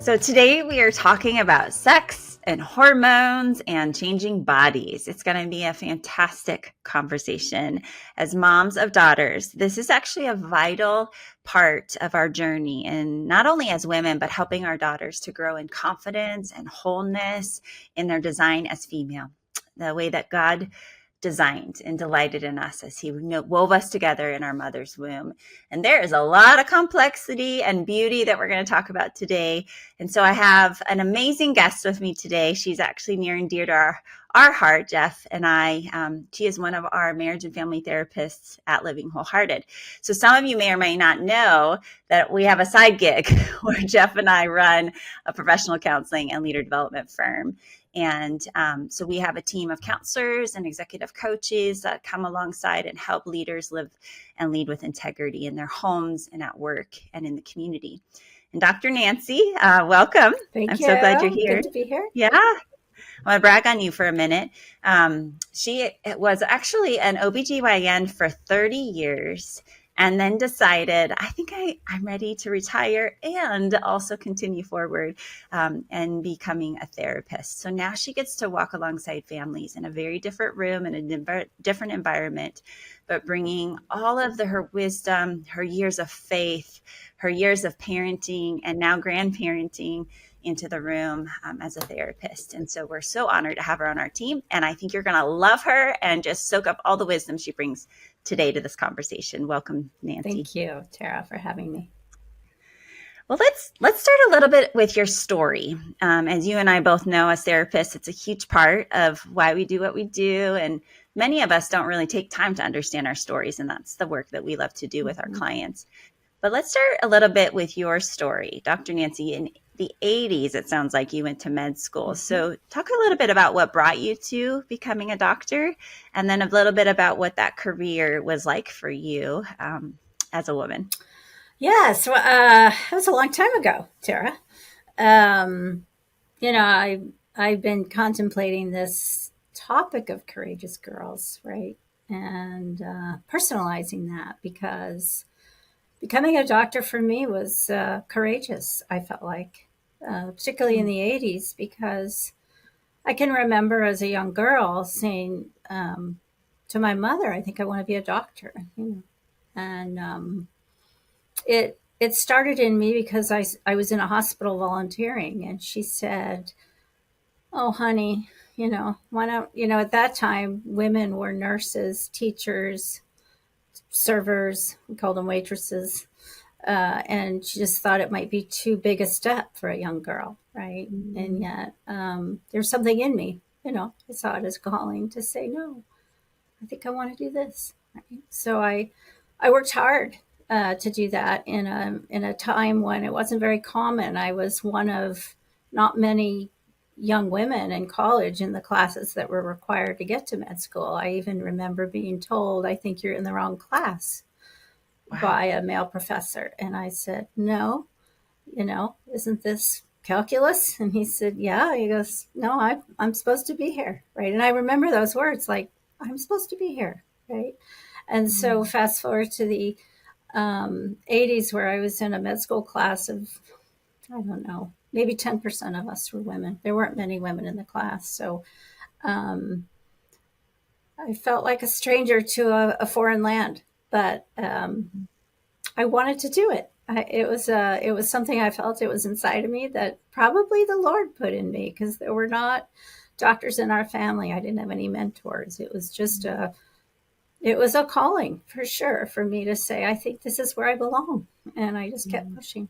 So today we are talking about sex and hormones and changing bodies. It's going to be a fantastic conversation. As moms of daughters, this is actually a vital part of our journey, and not only as women, but helping our daughters to grow in confidence and wholeness in their design as female, the way that God designed and delighted in us as he wove us together in our mother's womb. And there is a lot of complexity and beauty that we're going to talk about today. And so I have an amazing guest with me today. She's actually near and dear to our heart, Jeff and I. She is one of our marriage and family therapists at Living Wholehearted. So some of you may or may not know that we have a side gig where Jeff and I run a professional counseling and leader development firm. And so we have a team of counselors and executive coaches that come alongside and help leaders live and lead with integrity in their homes and at work and in the community. And Dr. Nancy, welcome. Thank you. I'm so glad you're here. Good to be here. Yeah. I want to brag on you for a minute. She was actually an OB-GYN for 30 years and then decided, I think I'm ready to retire and also continue forward and becoming a therapist. So now she gets to walk alongside families in a very different room and a different environment, but bringing all of her wisdom, her years of faith, her years of parenting, and now grandparenting into the room as a therapist. And so we're so honored to have her on our team. And I think you're going to love her and just soak up all the wisdom she brings today to this conversation. Welcome, Nancy. Thank you, Tara, for having me. Well, let's start a little bit with your story. As you and I both know, as therapists, it's a huge part of why we do what we do. And many of us don't really take time to understand our stories. And that's the work that we love to do with our clients. But let's start a little bit with your story. Dr. Nancy, in the 80s, it sounds like you went to med school. So talk a little bit about what brought you to becoming a doctor, and then a little bit about what that career was like for you as a woman. Yes, that was a long time ago, Tara. I've been contemplating this topic of courageous girls, right? And personalizing that, because becoming a doctor for me was courageous, I felt like, particularly in the 80s, because I can remember as a young girl saying to my mother, I think I want to be a doctor, and it started in me because I was in a hospital volunteering, and she said, oh, honey, why don't, at that time, women were nurses, teachers, servers, we called them waitresses. And she just thought it might be too big a step for a young girl, right? Mm-hmm. And yet there's something in me, I saw it as calling to say, no, I think I want to do this. Right? So I worked hard to do that in a time when it wasn't very common. I was one of not many young women in college in the classes that were required to get to med school. I even remember being told, I think you're in the wrong class. Wow. By a male professor. And I said, no, isn't this calculus? And he said, yeah. He goes, no, I'm supposed to be here. Right. And I remember those words, like, I'm supposed to be here. Right. And so fast forward to the 80s, where I was in a med school class of, I don't know, maybe 10% of us were women. There weren't many women in the class. So I felt like a stranger to a foreign land. But I wanted to do it. It was something I felt, it was inside of me that probably the Lord put in me, because there were not doctors in our family. I didn't have any mentors. It was just it was a calling for sure for me to say, I think this is where I belong. And I just kept pushing.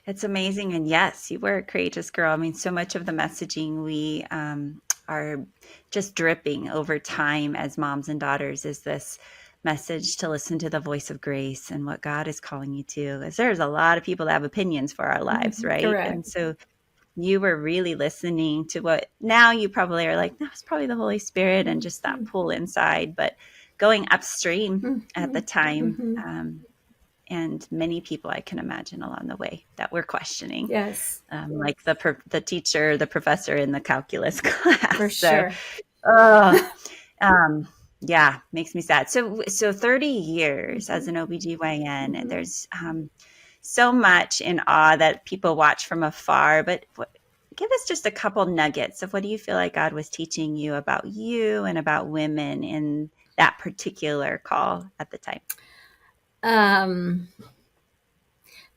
It's amazing. And yes, you were a courageous girl. I mean, so much of the messaging we are just dripping over time as moms and daughters is this message to listen to the voice of grace and what God is calling you to. As there's a lot of people that have opinions for our lives, right? Correct. And so you were really listening to what now you probably are like, no, it's probably the Holy Spirit and just that pull inside, but going upstream at the time. And many people I can imagine along the way that we're questioning. Yes. Like the teacher, the professor in the calculus class. For sure. Yeah, makes me sad. So 30 years as an OB-GYN, there's so much in awe that people watch from afar. But give us just a couple nuggets of what do you feel like God was teaching you about you and about women in that particular call at the time? Um,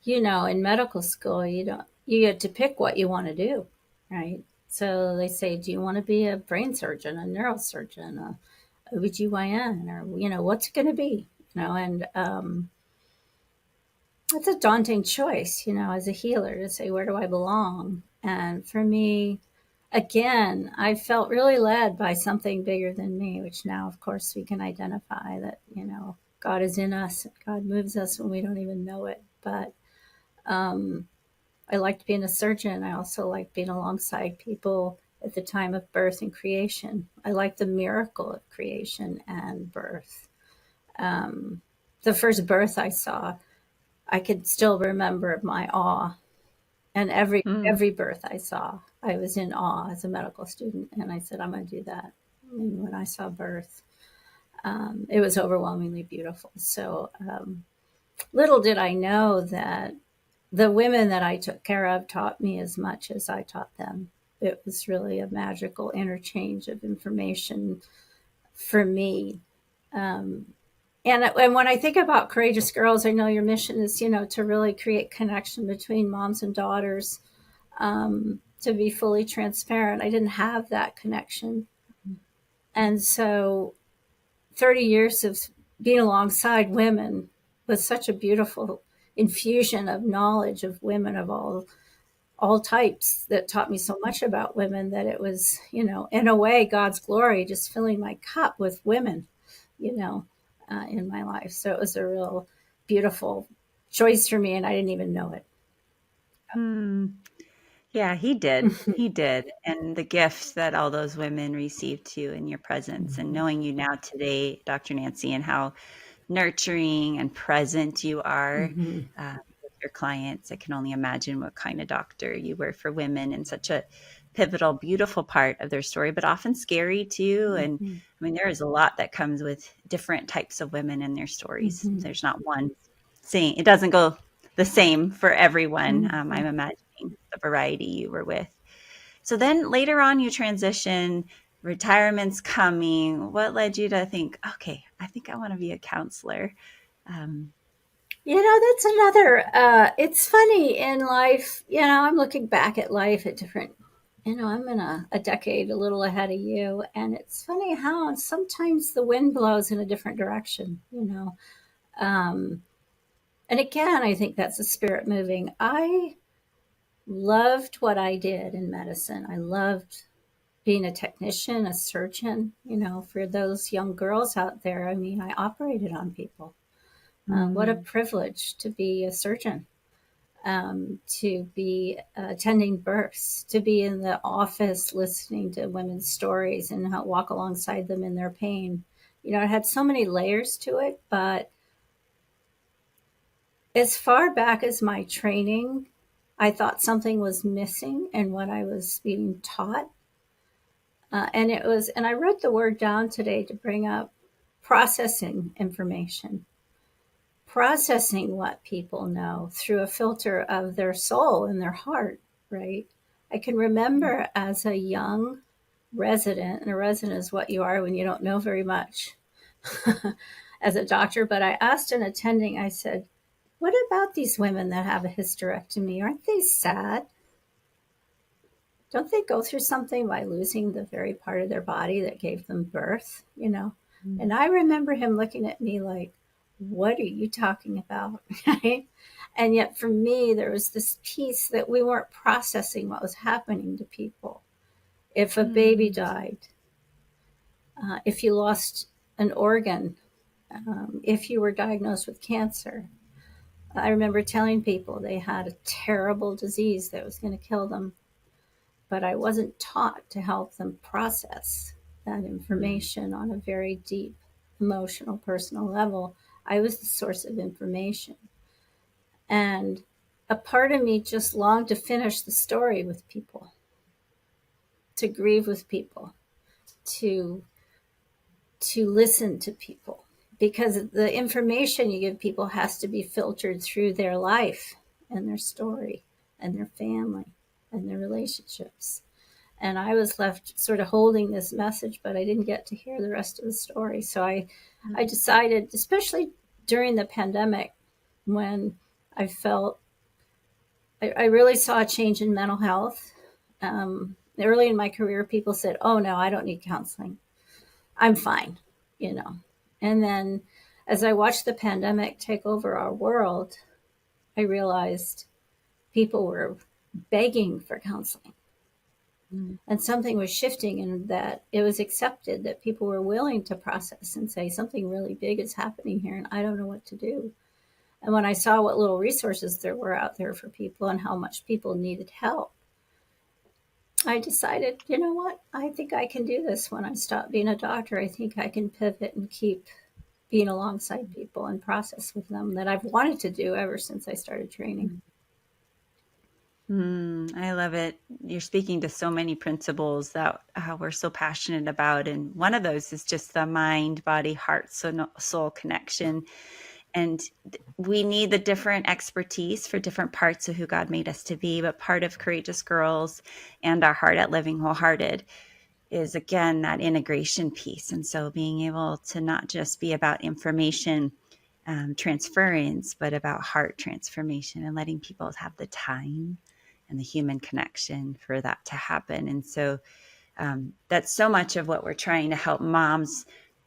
in medical school, you get to pick what you want to do, right? So they say, do you want to be a brain surgeon, a neurosurgeon, a OB-GYN, or, what's it going to be? And it's a daunting choice, as a healer to say, where do I belong? And for me, again, I felt really led by something bigger than me, which now, of course, we can identify that, God is in us. God moves us when we don't even know it. But I liked being a surgeon. I also liked being alongside people at the time of birth and creation. I liked the miracle of creation and birth. The first birth I saw, I could still remember my awe. And Mm. every birth I saw, I was in awe as a medical student, and I said, I'm going to do that. And when I saw birth, it was overwhelmingly beautiful. So little did I know that the women that I took care of taught me as much as I taught them. It was really a magical interchange of information for me. Um, and when I think about Courageous Girls, I know your mission is, to really create connection between moms and daughters, to be fully transparent. I didn't have that connection. And so 30 years of being alongside women was such a beautiful infusion of knowledge of women of all types that taught me so much about women that it was, in a way, God's glory, just filling my cup with women, in my life. So it was a real beautiful choice for me, and I didn't even know it. Hmm. Yeah, he did. He did. And the gift that all those women received too in your presence and Mm-hmm. knowing you now today, Dr. Nancy, and how nurturing and present you are Mm-hmm. with your clients. I can only imagine what kind of doctor you were for women in such a pivotal, beautiful part of their story, but often scary too. And Mm-hmm. I mean, there is a lot that comes with different types of women and their stories. Mm-hmm. There's not one saying it doesn't go the same for everyone. Mm-hmm. I'm imagining the variety you were with. So then later on, you transition, retirement's coming. What led you to think, okay, I think I want to be a counselor? Um, That's another, it's funny in life, I'm looking back at life at different, I'm in a decade a little ahead of you. And it's funny how sometimes the wind blows in a different direction, Um, and again, I think that's the spirit moving. I loved what I did in medicine. I loved being a technician, a surgeon, for those young girls out there. I mean, I operated on people. What a mm, privilege to be a surgeon, to be attending births, to be in the office listening to women's stories and walk alongside them in their pain. It had so many layers to it, but as far back as my training, I thought something was missing in what I was being taught. And I wrote the word down today to bring up processing information, processing what people know through a filter of their soul and their heart, right? I can remember as a young resident, and a resident is what you are when you don't know very much as a doctor, but I asked an attending, I said, what about these women that have a hysterectomy? Aren't they sad? Don't they go through something by losing the very part of their body that gave them birth? mm, And I remember him looking at me like, what are you talking about? Right? And yet for me, there was this piece that we weren't processing what was happening to people. If a baby mm, died, if you lost an organ, if you were diagnosed with cancer, I remember telling people they had a terrible disease that was going to kill them, but I wasn't taught to help them process that mm, information on a very deep, emotional, personal level. I was the source of information. And a part of me just longed to finish the story with people, to grieve with people, to listen to people, because the information you give people has to be filtered through their life. and their story and their family and their relationships. And I was left sort of holding this message, but I didn't get to hear the rest of the story. So I decided, especially during the pandemic, when I felt I really saw a change in mental health. Early in my career, people said, "Oh no, I don't need counseling. I'm fine," you know. And then, as I watched the pandemic take over our world, I realized people were begging for counseling. And something was shifting in that it was accepted that people were willing to process and say, something really big is happening here and I don't know what to do. And when I saw what little resources there were out there for people and how much people needed help, I decided, you know what? I think I can do this when I stop being a doctor. I think I can pivot and keep being alongside people and process with them that I've wanted to do ever since I started training. I love it. You're speaking to so many principles that we're so passionate about. And one of those is just the mind, body, heart, soul connection. And we need the different expertise for different parts of who God made us to be. But part of Courageous Girls and our heart at Living Wholehearted is, again, that integration piece. And so being able to not just be about information transference, but about heart transformation and letting people have the time and the human connection for that to happen. And so that's so much of what we're trying to help moms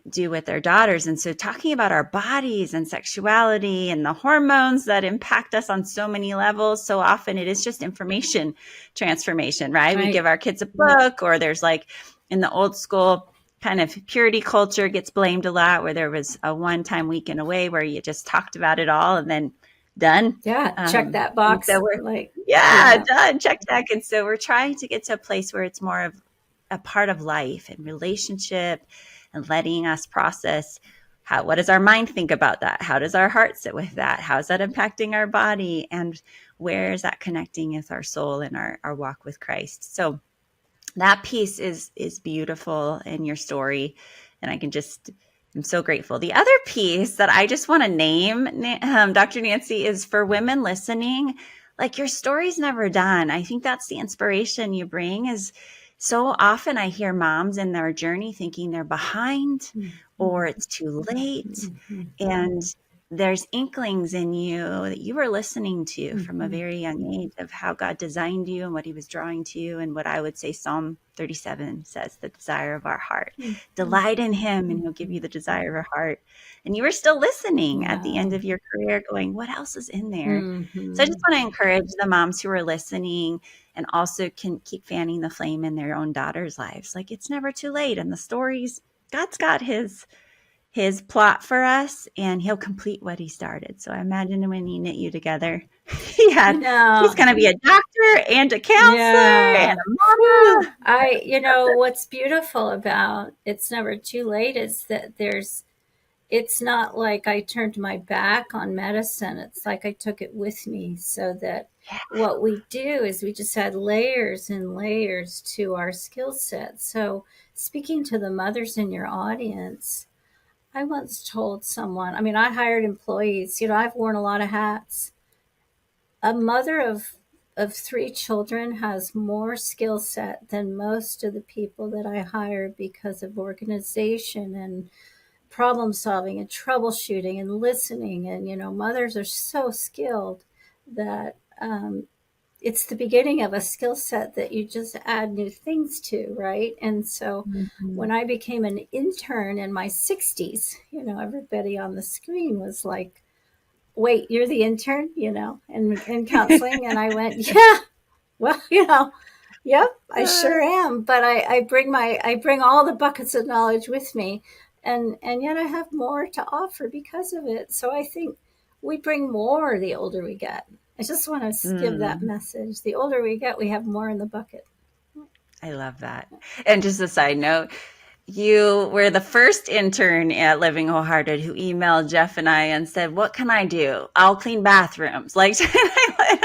do with their daughters. And so talking about our bodies and sexuality and the hormones that impact us on so many levels, so often it is just information transformation, right? We give our kids a book, or there's like in the old school kind of purity culture gets blamed a lot, where there was a one-time weekend away where you just talked about it all and then done. Yeah, check that box. So done, check that. And so we're trying to get to a place where it's more of a part of life and relationship and letting us process what does our mind think about that? How does our heart sit with that? How is that impacting our body? And where is that connecting with our soul and our walk with Christ? So that piece is beautiful in your story. And I'm so grateful. The other piece that I just want to name, Dr. Nancy, is for women listening, like, your story's never done. I think that's the inspiration you bring. Is so often I hear moms in their journey thinking they're behind or it's too late. And there's inklings in you that you were listening to from a very young age of how God designed you and what he was drawing to you. And what I would say Psalm 37 says, the desire of our heart. Delight in him and he'll give you the desire of your heart. And you were still listening at the end of your career going, what else is in there? So I just want to encourage the moms who are listening and also can keep fanning the flame in their own daughters' lives. Like, it's never too late. And the stories, God's got his plot for us, and he'll complete what he started. So I imagine when he knit you together, he's going to be a doctor and a counselor and a mama. What's beautiful about It's Never Too Late is that it's not like I turned my back on medicine. It's like I took it with me, so that what we do is we just add layers and layers to our skill set. So speaking to the mothers in your audience, I once told someone, I hired employees, I've worn a lot of hats. A mother of 3 children has more skill set than most of the people that I hire because of organization and problem solving and troubleshooting and listening. And, mothers are so skilled that it's the beginning of a skill set that you just add new things to, right? And so when I became an intern in my 60s, everybody on the screen was like, wait, you're the intern, in counseling? And I went, yeah, well, yep, I sure am. But I bring all the buckets of knowledge with me. And yet I have more to offer because of it. So I think we bring more the older we get. I just want to give that message. The older we get, we have more in the bucket. I love that. And just a side note, you were the first intern at Living Wholehearted who emailed Jeff and I and said, what can I do? I'll clean bathrooms. Like,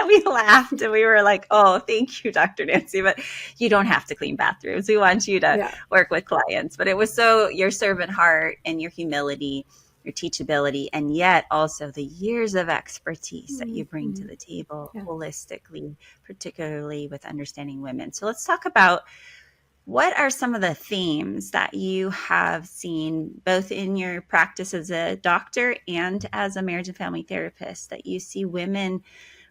we laughed and we were like, oh, thank you, Dr. Nancy, but you don't have to clean bathrooms. We want you to work with clients. But it was so your servant heart and your humility your teachability, and yet also the years of expertise that you bring to Mm-hmm. the table Yeah. holistically, particularly with understanding women. So let's talk about what are some of the themes that you have seen both in your practice as a doctor and as a marriage and family therapist that you see women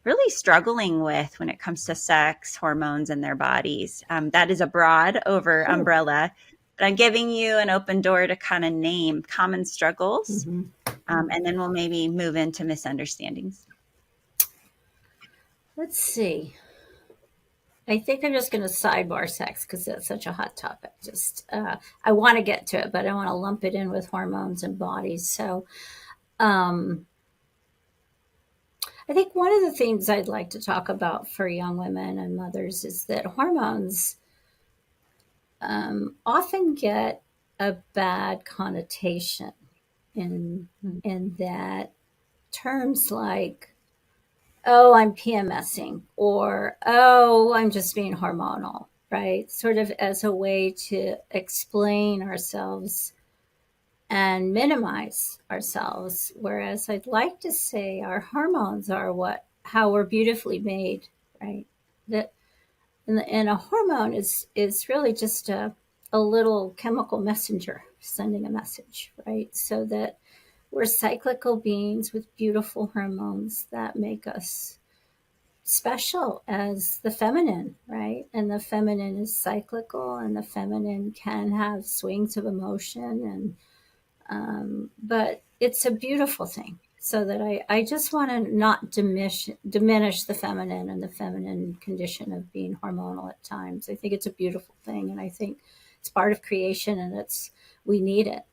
really struggling with when it comes to sex, hormones, and their bodies? That is a broad over Ooh. umbrella, but I'm giving you an open door to kind of name common struggles, Mm-hmm. and then we'll maybe move into misunderstandings. Let's see. I think I'm just going to sidebar sex because that's such a hot topic. I want to get to it, but I want to lump it in with hormones and bodies. So, um, I think one of the things I'd like to talk about for young women and mothers is that hormones often get a bad connotation in that terms like, oh, I'm PMSing, or oh, I'm just being hormonal, right? Sort of as a way to explain ourselves and minimize ourselves. Whereas I'd like to say our hormones are how we're beautifully made, right? That and a hormone is really just a little chemical messenger sending a message, right? So that we're cyclical beings with beautiful hormones that make us special as the feminine, right? And the feminine is cyclical, and the feminine can have swings of emotion, and but it's a beautiful thing. So that I just want to not diminish the feminine and the feminine condition of being hormonal at times. I think it's a beautiful thing, and I think it's part of creation, and we need it.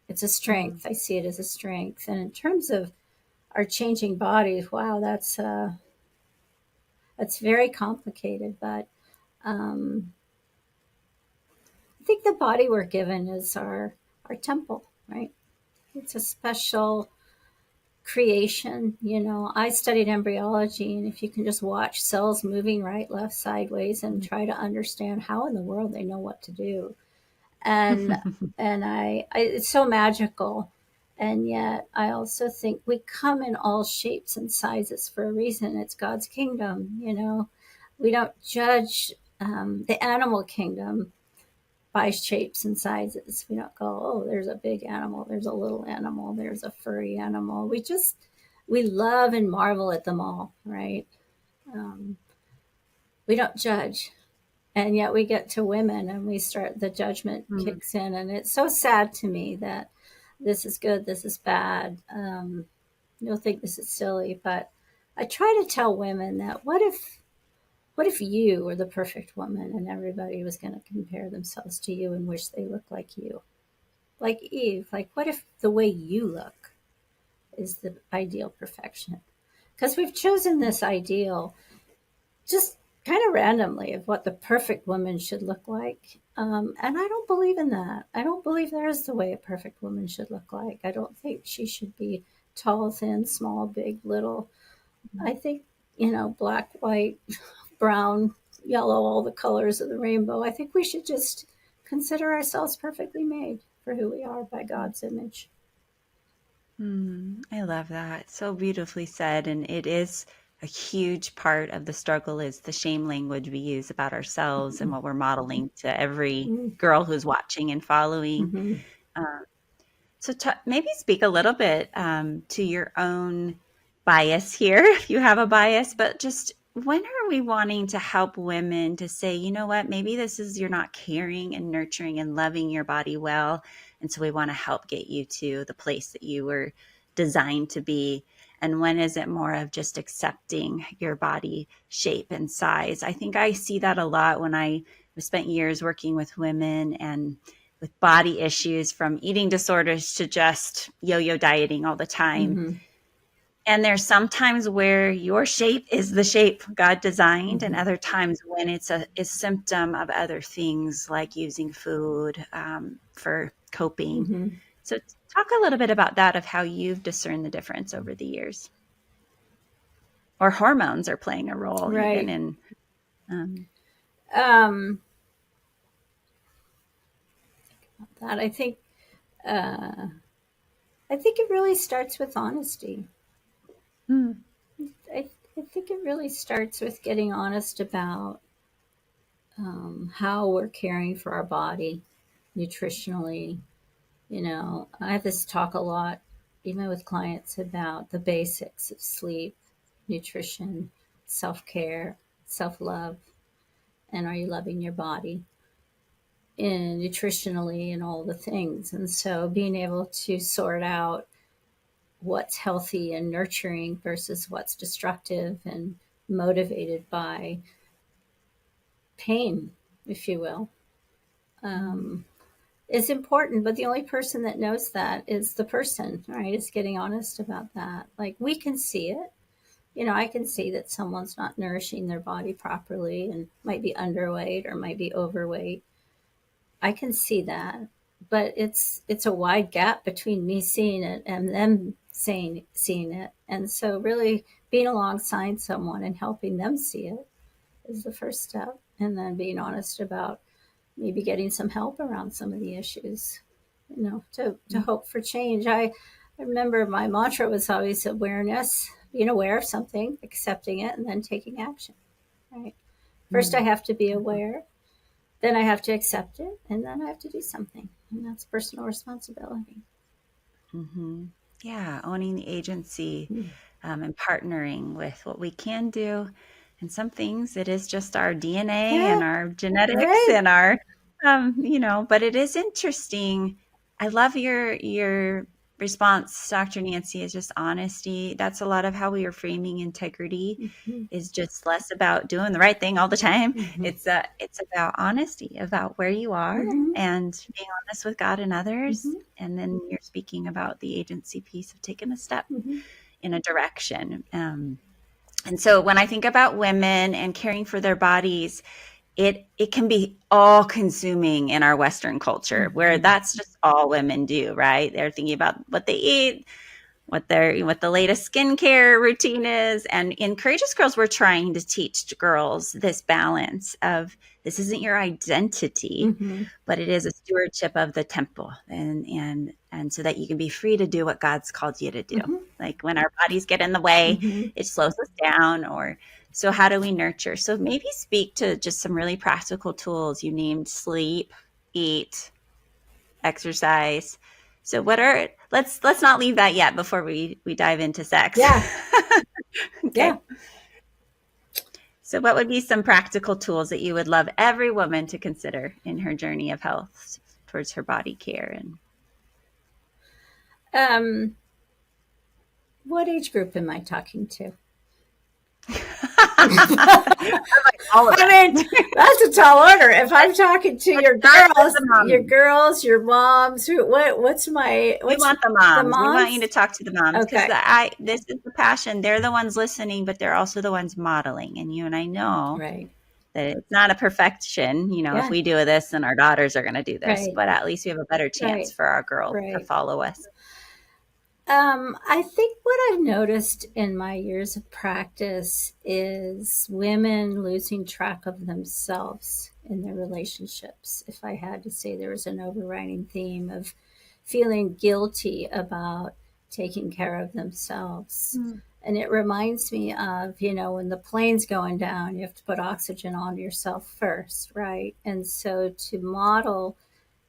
It's a Mm-hmm. strength. I see it as a strength. And in terms of our changing bodies, wow, that's very complicated. But um, I think the body we're given is our temple, right? It's a special creation. I studied embryology, and if you can just watch cells moving right, left, sideways, and try to understand how in the world they know what to do, and it's so magical. And yet I also think we come in all shapes and sizes for a reason. It's God's kingdom. We don't judge the animal kingdom by shapes and sizes. We don't go, oh, there's a big animal, there's a little animal, there's a furry animal. We love and marvel at them all, right? um, we don't judge. And yet we get to women and the judgment Mm-hmm. kicks in, and it's so sad to me that this is good, this is bad. You'll think this is silly, but I try to tell women that what if you were the perfect woman and everybody was going to compare themselves to you and wish they looked like you, like Eve? Like, what if the way you look is the ideal perfection? Because we've chosen this ideal just kind of randomly of what the perfect woman should look like. And I don't believe in that. I don't believe there is the way a perfect woman should look like. I don't think she should be tall, thin, small, big, little. I think, black, white, brown, yellow, all the colors of the rainbow. I think we should just consider ourselves perfectly made for who we are by God's image. I love that. So beautifully said. And it is a huge part of the struggle is the shame language we use about ourselves and what we're modeling to every girl who's watching and following. Mm-hmm. Uh, so maybe speak a little bit to your own bias here, if you have a bias, but just when are we wanting to help women to say, you know what, maybe this is you're not caring and nurturing and loving your body well. And so we want to help get you to the place that you were designed to be. And when is it more of just accepting your body shape and size? I think I see that a lot when I spent years working with women and with body issues from eating disorders to just yo-yo dieting all the time. Mm-hmm. And there's sometimes where your shape is the shape God designed, and Mm-hmm. other times when it's a symptom of other things like using food for coping. Mm-hmm. So talk a little bit about that, of how you've discerned the difference over the years, or hormones are playing a role even Right. in. Um, Um, that I think uh, I think it really starts with honesty. Mm. I think it really starts with getting honest about how we're caring for our body nutritionally. I have this talk a lot, even with clients, about the basics of sleep, nutrition, self care, self love, and are you loving your body and nutritionally and all the things. And so being able to sort out what's healthy and nurturing versus what's destructive and motivated by pain, if you will, Mm. um, is important. But the only person that knows that is the person, right? Is getting honest about that. Like, we can see it. I can see that someone's not nourishing their body properly and might be underweight or might be overweight. I can see that, but it's a wide gap between me seeing it and them seeing it. And so really being alongside someone and helping them see it is the first step. And then being honest about maybe getting some help around some of the issues, to hope for change. I remember my mantra was always awareness, being aware of something, accepting it, and then taking action. Right. First, I Mm. have to be aware, then I have to accept it, and then I have to do something. And that's personal responsibility. Mm-hmm. Yeah, owning the agency, Mm. and partnering with what we can do. And some things, it is just our DNA Yeah, and our genetics right. and our, but it is interesting. I love your response, Dr. Nancy, is just honesty. That's a lot of how we are framing integrity, Mm-hmm. is just less about doing the right thing all the time. Mm-hmm. It's about honesty, about where you are Mm-hmm. and being honest with God and others. Mm-hmm. And then you're speaking about the agency piece of taking a step Mm-hmm. in a direction. And so when I think about women and caring for their bodies, it can be all consuming in our Western culture, where Mm-hmm. that's just all women do, right? They're thinking about what they eat, what the latest skincare routine is. And in Courageous Girls, we're trying to teach girls this balance of, this isn't your identity, Mm-hmm. but it is a stewardship of the temple, and so that you can be free to do what God's called you to do. Mm-hmm. Like when our bodies get in the way, Mm-hmm. it slows us down. Or so how do we nurture? So maybe speak to just some really practical tools. You named sleep, eat, exercise. So what are, let's not leave that yet before we dive into sex. Yeah. Yeah. Okay. So what would be some practical tools that you would love every woman to consider in her journey of health towards her body care? And Um, what age group am I talking to? all of I mean, it. that's a tall order. If I'm talking to Let's start with your the girls, your moms, we what's want the the moms. We want you to moms? talk to the moms, because Okay. this is the passion. They're the ones listening, but they're also the ones modeling. And you and I know Right. that it's not a perfection. If Yeah. we do this, then our daughters are going to do this. Right. But at least we have a better chance Right. for our girls to Right. follow us. I think what I've noticed in my years of practice is women losing track of themselves in their relationships. If I had to say there was an overriding theme of feeling guilty about taking care of themselves. Mm. And it reminds me of, when the plane's going down, you have to put oxygen on yourself first, right? And so to model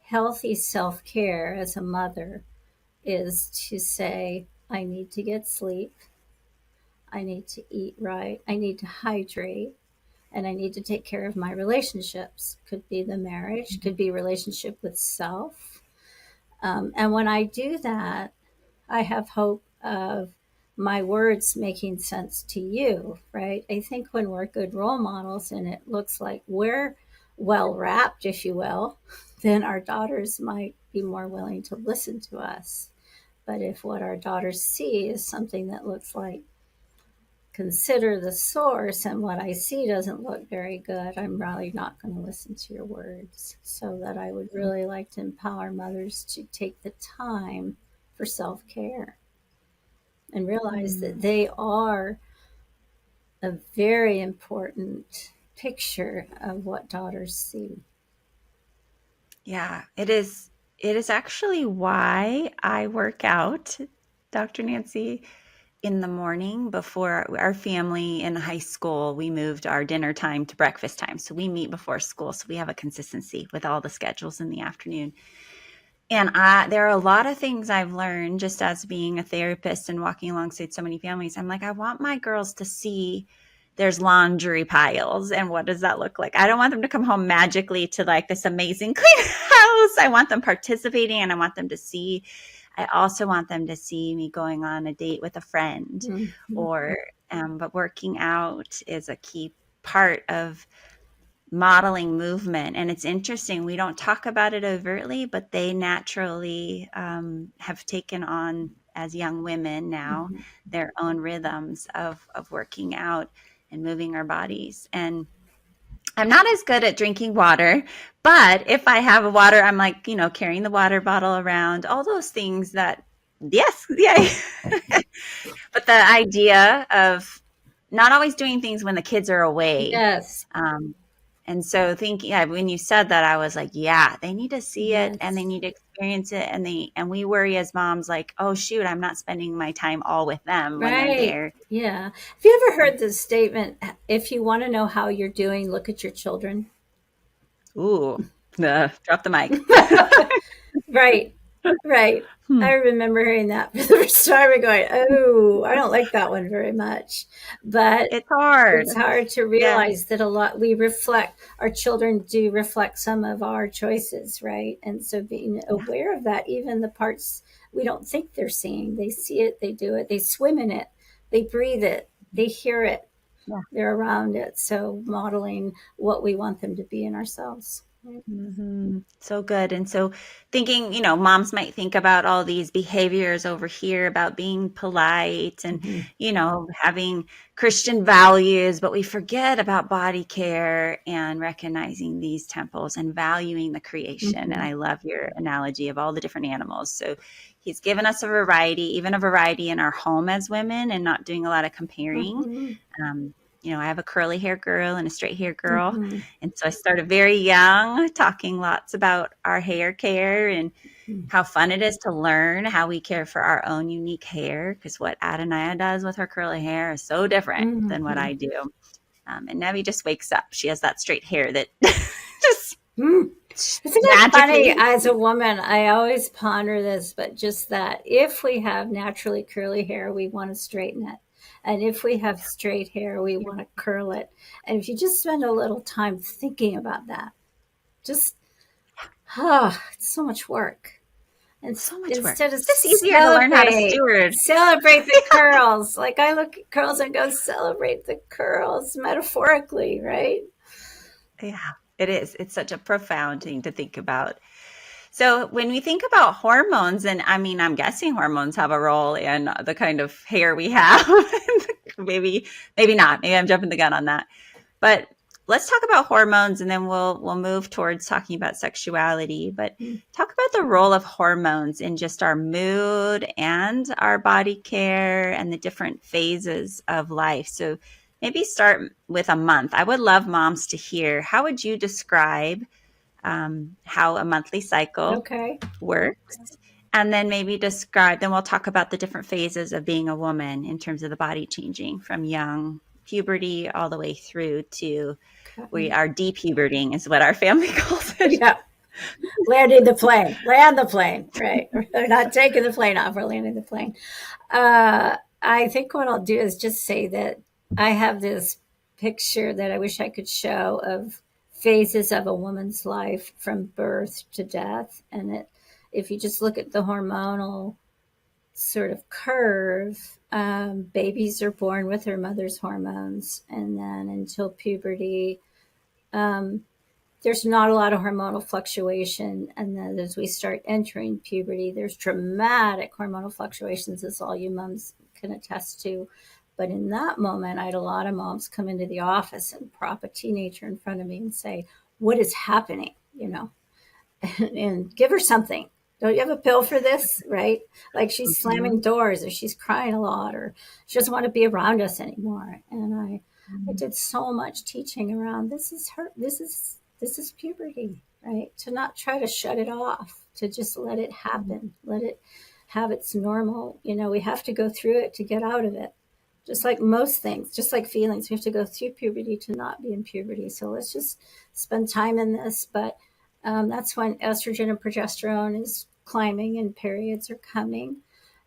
healthy self care as a mother is to say, I need to get sleep, I need to eat right, I need to hydrate, and I need to take care of my relationships. Could be the marriage, could be relationship with self. And when I do that, I have hope of my words making sense to you, right? I think when we're good role models and it looks like we're well wrapped, if you will, then our daughters might be more willing to listen to us. But if what our daughters see is something that looks like consider the source and what I see doesn't look very good, I'm really not going to listen to your words. So that I would really like to empower mothers to take the time for self-care and realize that Mm. they are a very important picture of what daughters see. Yeah, it is. It is actually why I work out, Dr. Nancy, in the morning before our family in high school. We moved our dinner time to breakfast time. So we meet before school. So we have a consistency with all the schedules in the afternoon. And there are a lot of things I've learned just as being a therapist and walking alongside so many families. I'm like, I want my girls to see there's laundry piles. And what does that look like? I don't want them to come home magically to like this amazing clean house. I want them participating, and I want them to see. I also want them to see me going on a date with a friend, Mm-hmm. or, but working out is a key part of modeling movement. And it's interesting, we don't talk about it overtly, but they naturally have taken on, as young women now, Mm-hmm. their own rhythms of working out and moving our bodies. And I'm not as good at drinking water, but if I have a water, I'm like, carrying the water bottle around, all those things that, yes, yeah. But the idea of not always doing things when the kids are away. Yes. Um, and so yeah, when you said that, I was like, yeah, they need to see it and they Yes. need to experience it. And we worry as moms, like, oh shoot, I'm not spending my time all with them when they're Right. there. Yeah. Have you ever heard the statement, if you want to know how you're doing, look at your children? Ooh, drop the mic. Right. Right. Hmm. I remember hearing that for the first time and going, oh, I don't like that one very much. But It's hard. it's hard to Yeah. realize that a lot we reflect, our children do reflect some of our choices, right? And so being Yeah. aware of that, even the parts we don't think they're seeing, they see it, they do it, they swim in it, they breathe it, they hear it, Yeah. they're around it. So modeling what we want them to be in ourselves. Mm-hmm. So good. And so thinking, moms might think about all these behaviors over here about being polite and, Mm-hmm. having Christian values, but we forget about body care and recognizing these temples and valuing the creation. And Mm-hmm. I love your analogy of all the different animals. So he's given us a variety, even a variety in our home as women, and not doing a lot of comparing. Mm-hmm. Um, I have a curly hair girl and a straight hair girl. Mm-hmm. And so I started very young, talking lots about our hair care and how fun it is to learn how we care for our own unique hair. Because what Adonaiah does with her curly hair is so different than what Mm-hmm. I do. And Nevi just wakes up. She has that straight hair that just Mm. Isn't it funny? magically. As a woman, I always ponder this, but just that if we have naturally curly hair, we want to straighten it. And if we have straight hair, we want to curl it. And if you just spend a little time thinking about that, just, it's so much work. And So much work. instead of It's just easier to learn how to steward. celebrate the curls. Like I look at curls and go, celebrate the curls metaphorically, right? Yeah, it is. It's such a profound thing to think about. So when we think about hormones, and I mean, I'm guessing hormones have a role in the kind of hair we have. maybe, maybe not. Maybe I'm jumping the gun on that. But let's talk about hormones, and then we'll move towards talking about sexuality. But talk about the role of hormones in just our mood and our body care and the different phases of life. So maybe start with a month. I would love moms to hear, how would you describe how a monthly cycle Okay. works? And then maybe then we'll talk about the different phases of being a woman in terms of the body changing from young puberty all the way through to we are depuberting is what our family calls it. Yeah. Landing the plane. Land the plane. Right. We're not taking the plane off. We're landing the plane. I think what I'll do is just say that I have this picture that I wish I could show of phases of a woman's life from birth to death. And if you just look at the hormonal sort of curve, babies are born with their mother's hormones. And then until puberty, there's not a lot of hormonal fluctuation. And then as we start entering puberty, there's dramatic hormonal fluctuations, as all you moms can attest to. But in that moment, I had a lot of moms come into the office and prop a teenager in front of me and say, what is happening? And give her something. Don't you have a pill for this? Right? Like she's slamming doors, or she's crying a lot, or she doesn't want to be around us anymore. And I did so much teaching around this is puberty, right? To not try to shut it off, to just let it happen, let it have its normal. We have to go through it to get out of it. Just like most things, just like feelings, we have to go through puberty to not be in puberty. So let's just spend time in this. But that's when estrogen and progesterone is climbing and periods are coming.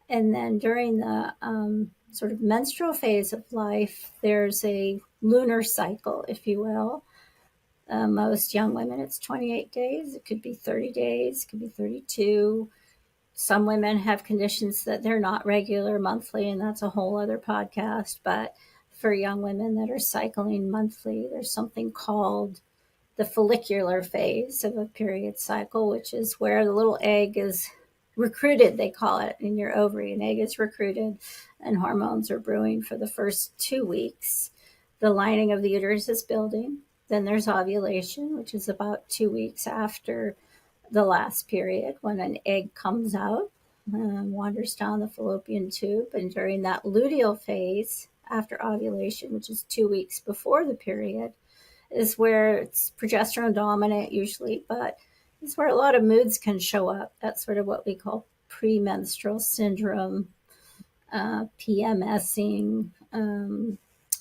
And then during the sort of menstrual phase of life, there's a lunar cycle, if you will. Most young women, it's 28 days. It could be 30 days, it could be 32. Some women have conditions that they're not regular monthly, and that's a whole other podcast. But for young women that are cycling monthly, there's something called the follicular phase of a period cycle, which is where the little egg is recruited, they call it, in your ovary. An egg is recruited and hormones are brewing for the first 2 weeks. The lining of the uterus is building. Then there's ovulation, which is about 2 weeks after the last period, when an egg comes out, wanders down the fallopian tube. And during that luteal phase, after ovulation, which is 2 weeks before the period, is where it's progesterone dominant usually, but it's where a lot of moods can show up. That's sort of what we call premenstrual syndrome, PMSing.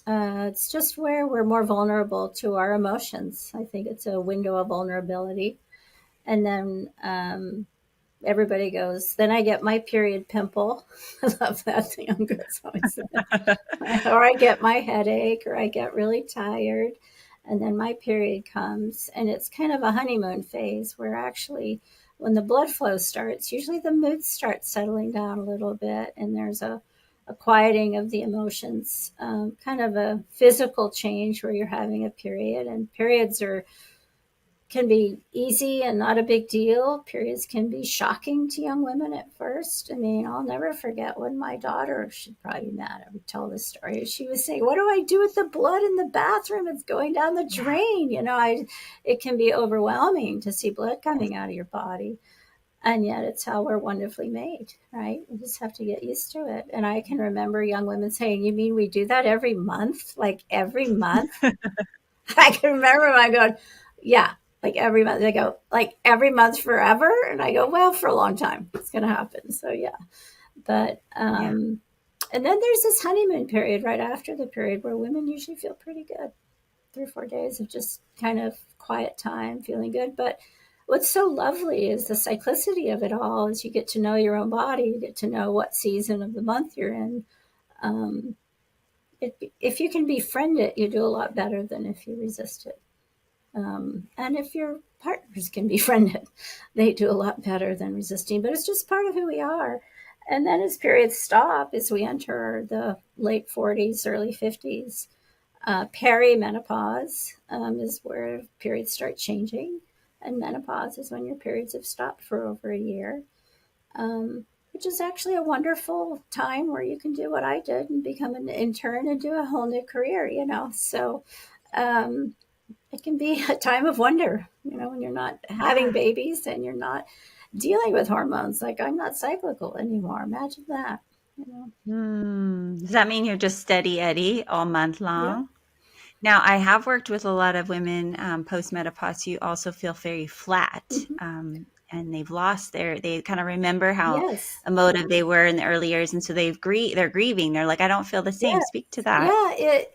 It's just where we're more vulnerable to our emotions. I think it's a window of vulnerability. And then everybody goes, then I get my period pimple. I love that. The young girls always say that. Or I get my headache, or I get really tired. And then my period comes, and it's kind of a honeymoon phase where actually when the blood flow starts, usually the moods start settling down a little bit, and there's a quieting of the emotions, kind of a physical change where you're having a period. And periods can be easy and not a big deal. Periods can be shocking to young women at first. I mean, I'll never forget when my daughter, she'd probably be mad I would tell this story. She was saying, what do I do with the blood in the bathroom? It's going down the drain. It can be overwhelming to see blood coming out of your body. And yet it's how we're wonderfully made, right? We just have to get used to it. And I can remember young women saying, you mean we do that every month? Like every month? I can remember when I go, yeah, like every month. They go, like every month forever? And I go, well, for a long time, it's going to happen. So, yeah. But, and then there's this honeymoon period right after the period where women usually feel pretty good. 3 or 4 days of just kind of quiet time, feeling good. But what's so lovely is the cyclicity of it all. As you get to know your own body, you get to know what season of the month you're in. If you can befriend it, you do a lot better than if you resist it. And if your partners can befriend it, they do a lot better than resisting. But it's just part of who we are. And then as periods stop, as we enter the late 40s, early 50s, perimenopause is where periods start changing. And menopause is when your periods have stopped for over a year, which is actually a wonderful time where you can do what I did and become an intern and do a whole new career, So it can be a time of wonder, when you're not having babies and you're not dealing with hormones. Like, I'm not cyclical anymore. Imagine that, Does that mean you're just steady Eddie all month long? Yeah. Now, I have worked with a lot of women post-menopause who also feel very flat, Mm-hmm. and they've lost they kind of remember how Yes. emotive they were in the early years, and so they're grieving. They're like, I don't feel the same. Yeah. Speak to that. Yeah.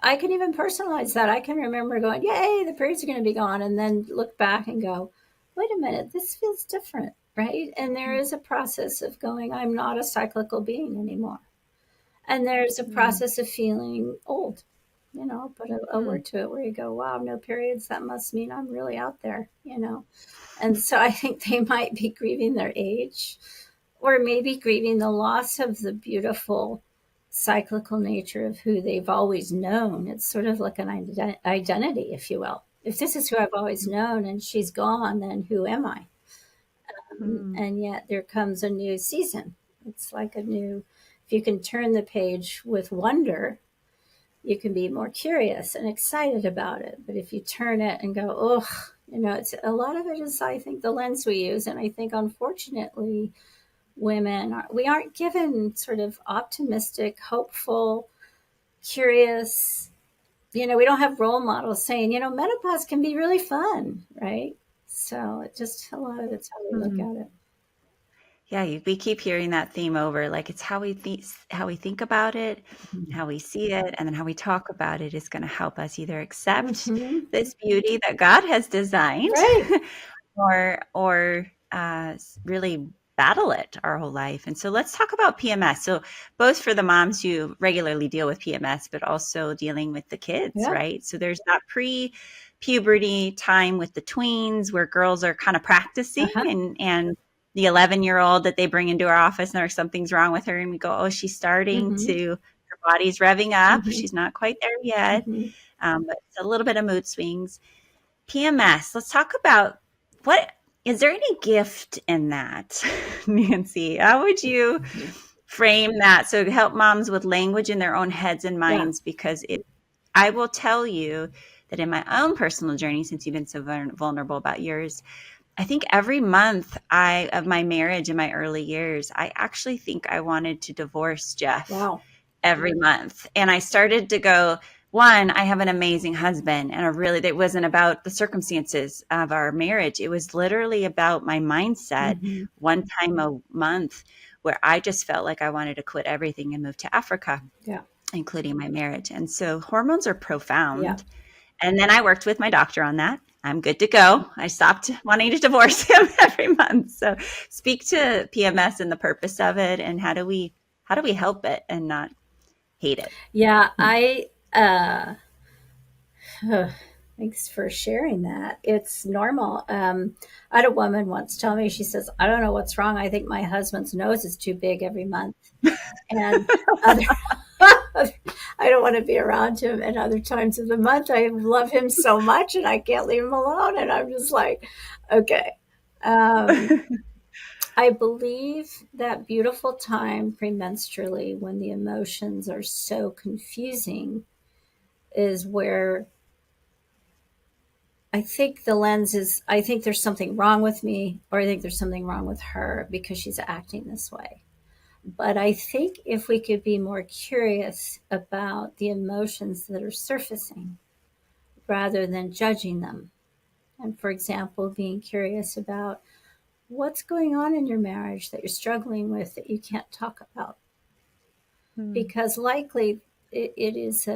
I can even personalize that. I can remember going, yay, the periods are going to be gone. And then look back and go, wait a minute, this feels different, right? And there is a process of going, I'm not a cyclical being anymore. And there's a Mm. process of feeling old, put a Mm. word to it where you go, wow, no periods. That must mean I'm really out there. And so I think they might be grieving their age, or maybe grieving the loss of the beautiful cyclical nature of who they've always known. It's sort of like an identity, if you will. If this is who I've always known and she's gone, then who am I? Mm. And yet there comes a new season. It's like if you can turn the page with wonder, you can be more curious and excited about it. But if you turn it and go, oh, it's a lot of it is, I think, the lens we use. And I think, unfortunately, we aren't given sort of optimistic, hopeful, curious, we don't have role models saying, menopause can be really fun, right? So it just a lot of it's how we look Mhm. at it. Yeah, we keep hearing that theme over. Like it's how we think about it, Mhm. how we see it, and then how we talk about it is going to help us either accept Mhm. this beauty that God has designed, Right. or really battle it our whole life. And so let's talk about PMS. So both for the moms who regularly deal with PMS, but also dealing with the kids, Yeah. right? So there's that pre-puberty time with the tweens where girls are kind of practicing Uh-huh. and the 11-year-old that they bring into our office and there's something's wrong with her and we go, oh, she's starting Mhm. to, her body's revving up. Mhm. She's not quite there yet, Mhm. but it's a little bit of mood swings. PMS. Let's talk about what is there any gift in that, Nancy? How would you Mhm. frame that so to help moms with language in their own heads and Yeah. minds? Because I will tell you that in my own personal journey, since you've been so vulnerable about yours, I think every month of my marriage in my early years, I actually think I wanted to divorce Jeff Wow. every month. And I started to go, one, I have an amazing husband, and it wasn't about the circumstances of our marriage. It was literally about my mindset Mhm. one time a month where I just felt like I wanted to quit everything and move to Africa, Yeah. including my marriage. And so hormones are Yeah. profound. And then I worked with my doctor on that. I'm good to go. I stopped wanting to divorce him every month. So speak to PMS and the purpose of it and how do we help it and not hate it? Yeah. Thanks for sharing that. It's normal. I had a woman once tell me, she says, I don't know what's wrong. I think my husband's nose is too big every month. And other, I don't want to be around him. And other times of the month, I love him so much and I can't leave him alone. And I'm just like, okay. Um, I believe that beautiful time premenstrually when the emotions are so confusing is where I think the lens is I think there's something wrong with me, or I think there's something wrong with her because she's acting this way. But I think if we could be more curious about the emotions that are surfacing rather than judging them. And for example, being curious about what's going on in your marriage that you're struggling with that you can't talk about. Hmm. Because likely it is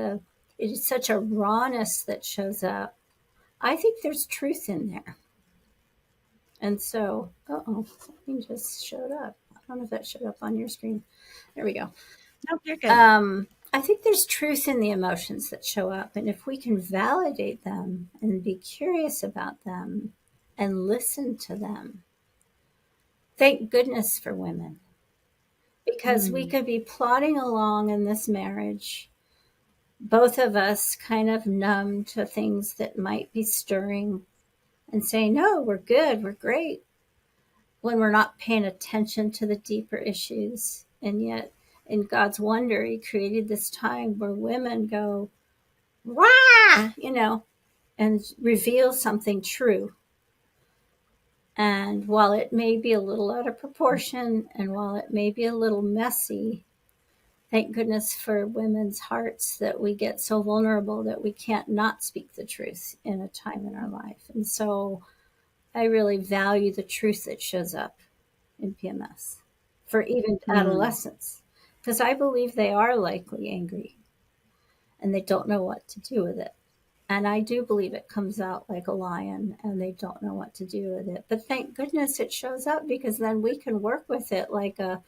such a rawness that shows up. I think there's truth in there. And so, oh, something just showed up. I don't know if that showed up on your screen. There we go. Nope, you're good. I think there's truth in the emotions that show up. And if we can validate them and be curious about them and listen to them, thank goodness for women. Because we Hmm. could be plodding along in this marriage, both of us kind of numb to things that might be stirring and saying, no, we're good, we're great, when we're not paying attention to the deeper issues. And yet, in God's wonder, He created this time where women go, wah, and reveal something true. And while it may be a little out of proportion and while it may be a little messy, thank goodness for women's hearts that we get so vulnerable that we can't not speak the truth in a time in our life. And so I really value the truth that shows up in PMS for even Hmm. adolescents, because I believe they are likely angry and they don't know what to do with it. And I do believe it comes out like a lion and they don't know what to do with it. But thank goodness it shows up because then we can work with it like a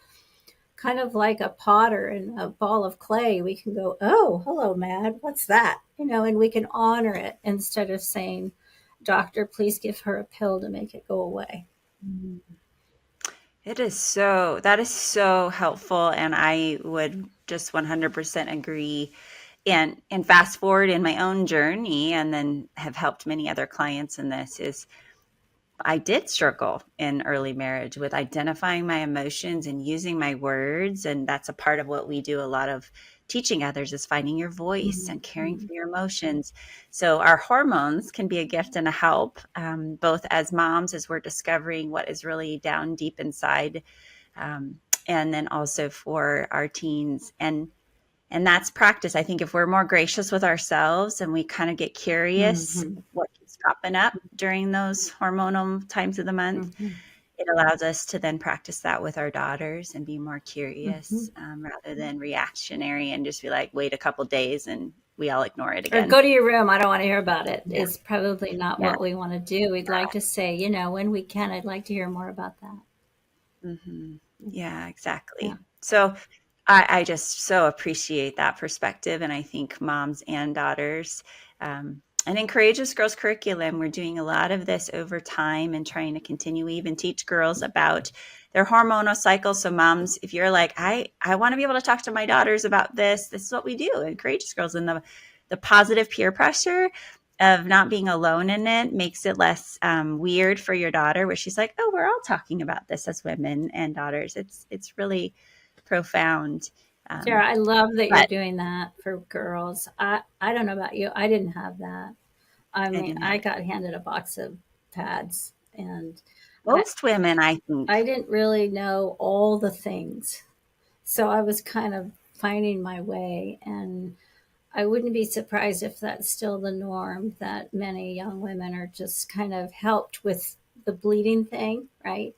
kind of like a potter and a ball of clay. We can go, oh, hello, Mad. What's that? And we can honor it instead of saying, Doctor, please give her a pill to make it go away. That is so helpful. And I would just 100% agree and fast forward in my own journey and then have helped many other clients in this is I did struggle in early marriage with identifying my emotions and using my words. And that's a part of what we do a lot of teaching others is finding your voice and caring Mm-hmm. for your emotions. So our hormones can be a gift and a help, both as moms, as we're discovering what is really down deep inside, um, and then also for our teens. And that's practice. I think if we're more gracious with ourselves and we kind of get curious Mm-hmm. what keeps popping up during those hormonal times of the month, Mm-hmm. it allows us to then practice that with our daughters and be more Mm-hmm. curious, rather than reactionary and just be like, wait a couple days and we all ignore it Or again. go to your room. I don't want to hear about it. Yeah. It's probably not Yeah. what we want to do. We'd like to say, when we can, I'd like to hear more about that. Mm-hmm. Yeah, Yeah. exactly. So I just so appreciate that perspective. And I think moms and daughters, and in Courageous Girls curriculum, we're doing a lot of this over time and trying to continue. We even teach girls about their hormonal cycle. So moms, if you're like, I want to be able to talk to my daughters about this is what we do in Courageous Girls. And the positive peer pressure of not being alone in it makes it less weird for your daughter, where she's like, oh, we're all talking about this as women and daughters. It's really profound. Sarah, I love that you're But doing that for girls. I don't know about you. I didn't have that. I I mean, didn't I have got handed a box of pads, and I, most women, I I think. didn't really know all the things. So I was kind of finding my way. And I wouldn't be surprised if that's still the norm, that many young women are just kind of helped with the bleeding thing, right?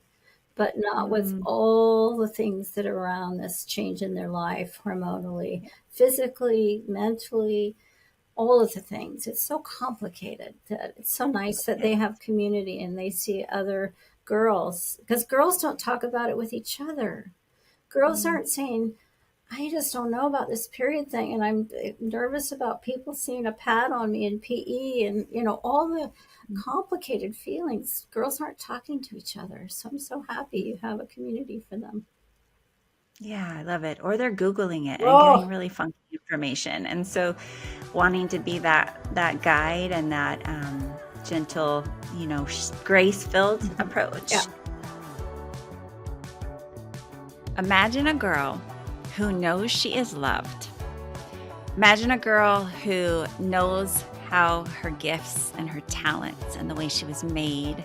But not with Mm, all the things that are around this change in their life, hormonally, physically, mentally, all of the things. It's so complicated that it's so nice that yeah. they have community and they see other girls, because girls don't talk about it with each other. Girls Mm, aren't saying, I just don't know about this period thing, and I'm nervous about people seeing a pad on me in PE, and all the mm. complicated feelings. Girls aren't talking to each other, so I'm so happy you have a community for them. Yeah, I love it. Or they're Googling it and getting Oh, really funky information. And so wanting to be that guide and that gentle, grace-filled yeah. approach. Imagine a girl who knows she is loved. Imagine a girl who knows how her gifts and her talents and the way she was made,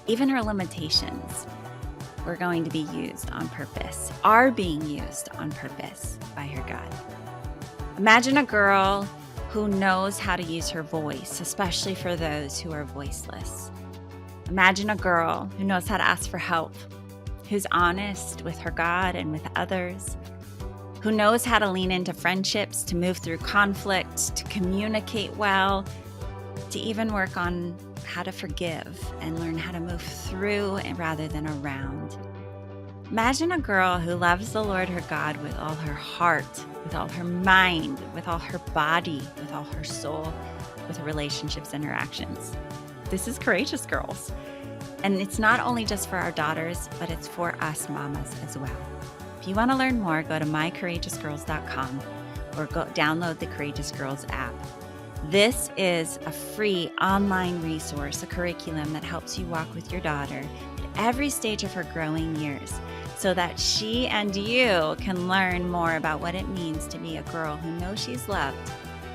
even her limitations, were going to be used on purpose, are being used on purpose by her God. Imagine a girl who knows how to use her voice, especially for those who are voiceless. Imagine a girl who knows how to ask for help, who's honest with her God and with others, who knows how to lean into friendships, to move through conflict, to communicate well, to even work on how to forgive and learn how to move through rather than around. Imagine a girl who loves the Lord her God with all her heart, with all her mind, with all her body, with all her soul, with relationships and her actions. This is Courageous Girls. And it's not only just for our daughters, but it's for us mamas as well. If you want to learn more, go to mycourageousgirls.com or go download the Courageous Girls app. This is a free online resource, a curriculum that helps you walk with your daughter at every stage of her growing years so that she and you can learn more about what it means to be a girl who knows she's loved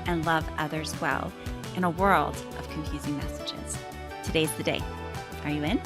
and love others well in a world of confusing messages. Today's the day. Are you in?